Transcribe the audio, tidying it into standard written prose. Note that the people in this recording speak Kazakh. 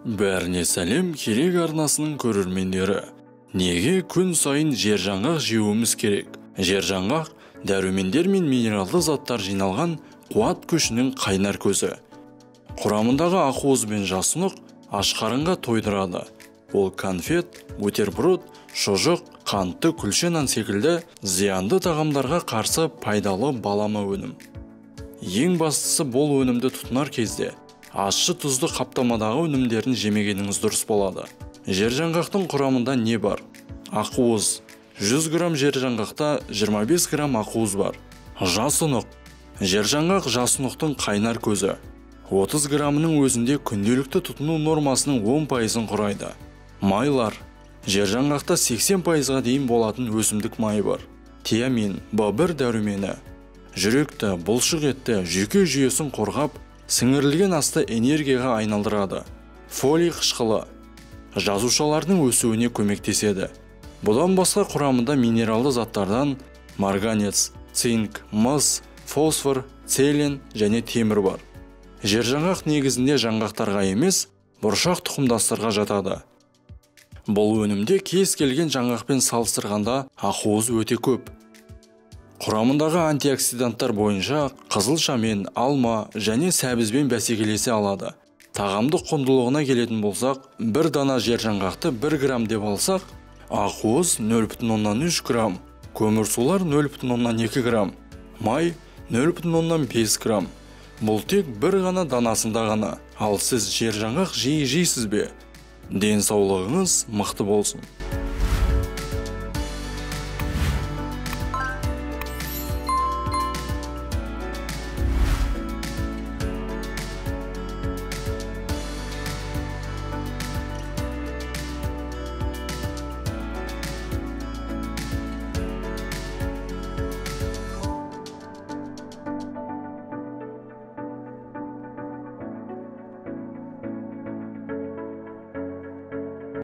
Бәріне сәлем керек арнасының көрермендері. Неге күн сайын жержаңғақ жеуіміз керек? Жержаңғақ дәрумендер мен минералды заттар жиналған қуат көшінің қайнар көзі. Құрамындағы ақуыз бен жасұнық аш қарынға тойдырады. Ол конфет, бутерброд, шұжық, қантты күлше нан секілді зиянды тағамдарға қарсы пайдалы балама өнім. Ең бастысы бұл өнімді тұтынар кезде ащы тұзды қаптамадағы өнімдерін жемегеніңіз дұрыс болады. Жержаңғақтың құрамында не бар? Ақуыз. 100 грамм жержаңғақта 25 грамм ақуыз бар. Жасұнық. Жержаңғақ жасұнықтың қайнар көзі. 30 граммының өзінде күнделікті тұтыну нормасының 10%-ын құрайды. Майлар. Жержаңғақта 80%-ға дейін болатын өсімдік майы бар. Тиамин, B1 дәрумені. Жүректі, бұлшық етті, жүйке жүйесін қорғап, сіңірілген асты энергияға айналдырады. Фолий қышқылы. Жасушалардың өсуіне көмектеседі. Бұдан басқа құрамында минералды заттардан марганец, цинк, мыс, фосфор, селен және темір бар. Жержаңғақ негізінде жаңғақтарға емес, бұршақ тұқымдастарға жатады. Бұл өнімде кез келген жаңғақпен салыстырғанда ақуыз өте көп. Құрамындағы антиоксиданттар бойынша қызылша мен алма және сәбізбен бәсекелесе алады. Тағамдық құндылығына келетін болсақ, бір дана жержаңғақты 1 грамм деп алсақ, ақуыз 0,3 грамм, көмірсулар 0,2 грамм, май 0,5 грамм. Бұл тек бір ғана данасында ғана. Ал сіз жержаңғақ жиі жейсіз бе? Денсаулығыңыз мықты болсын.